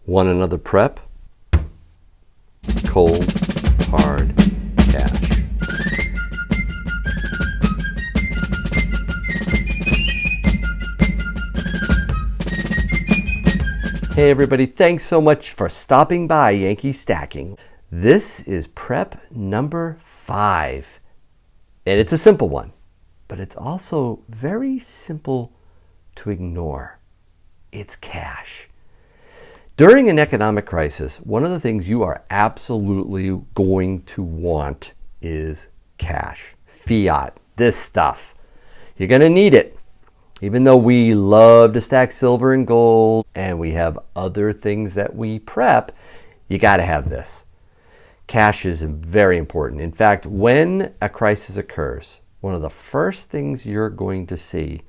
Want another prep? Cold, hard cash. Hey everybody, thanks so much for stopping by Yankee Stacking. This is prep number 5. And it's a simple one, but it's also very simple to ignore. It's cash. During an economic crisis, one of the things you are absolutely going to want is cash. Fiat, this stuff. You're going to need it. Even though we love to stack silver and gold and we have other things that we prep, you got to have this. Cash is very important. In fact, when a crisis occurs, one of the first things you're going to see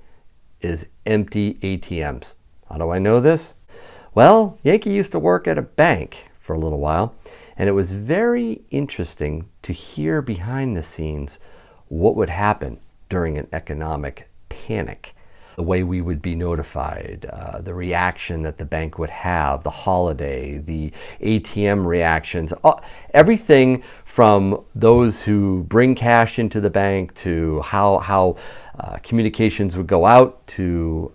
is empty ATMs. How do I know this? Well, Yankee used to work at a bank for a little while, and it was very interesting to hear behind the scenes what would happen during an economic panic. The way we would be notified, the reaction that the bank would have, the holiday, the ATM reactions, everything from those who bring cash into the bank to how communications would go out to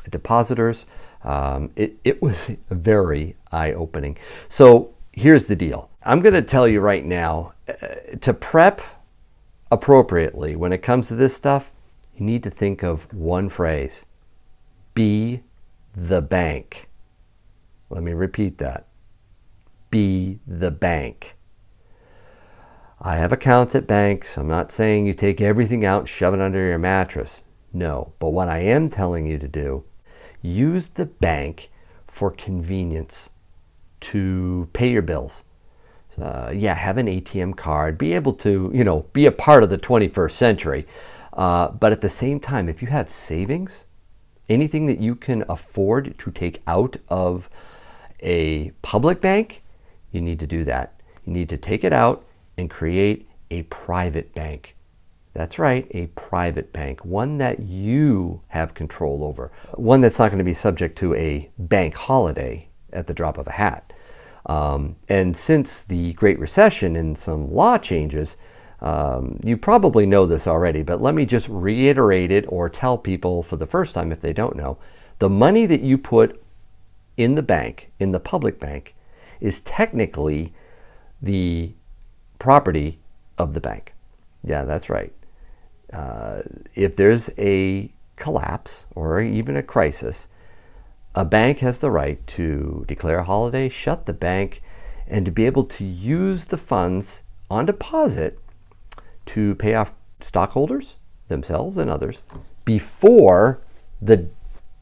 depositors. It was very eye-opening. So here's the deal. I'm going to tell you right now, to prep appropriately when it comes to this stuff, you need to think of one phrase: be the bank. Let me repeat that. Be the bank. I have accounts at banks. I'm not saying you take everything out and shove it under your mattress. No, but what I am telling you to do, use the bank for convenience, to pay your bills. Have an ATM card, be able to, be a part of the 21st century. But at the same time, if you have savings, anything that you can afford to take out of a public bank, you need to do that. You need to take it out and create a private bank. That's right, a private bank, one that you have control over, one that's not going to be subject to a bank holiday at the drop of a hat. And since the Great Recession and some law changes, you probably know this already, but let me just reiterate it or tell people for the first time if they don't know. The money that you put in the bank, in the public bank, is technically the property of the bank. Yeah, that's right. If there's a collapse or even a crisis, a bank has the right to declare a holiday, shut the bank, and to be able to use the funds on deposit to pay off stockholders, themselves and others, before the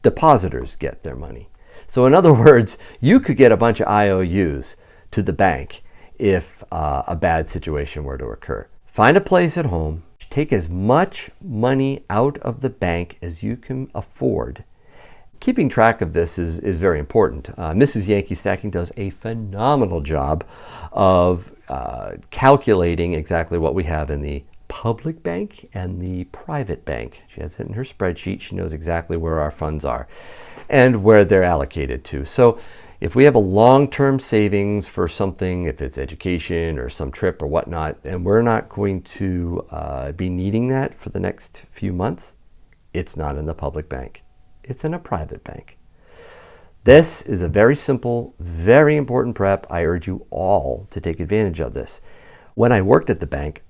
depositors get their money. So in other words, you could get a bunch of IOUs to the bank if a bad situation were to occur. Find a place at home, take as much money out of the bank as you can afford. Keeping track of this is very important. Mrs. Yankee Stacking does a phenomenal job of calculating exactly what we have in the public bank and the private bank. She has it in her spreadsheet. She knows exactly where our funds are and where they're allocated to. So if we have a long-term savings for something, if it's education or some trip or whatnot, and we're not going to be needing that for the next few months, it's not in the public bank. It's in a private bank. This is a very simple, very important prep. I urge you all to take advantage of this. When I worked at the bank,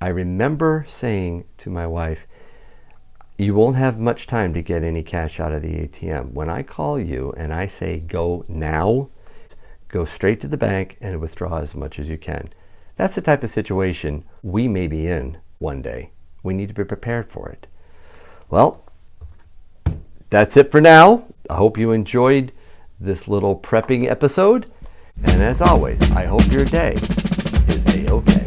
I remember saying to my wife, you won't have much time to get any cash out of the ATM. When I call you and I say go now, go straight to the bank and withdraw as much as you can. That's the type of situation we may be in one day. We need to be prepared for it. Well, that's it for now. I hope you enjoyed this little prepping episode. And as always, I hope your day is A-OK.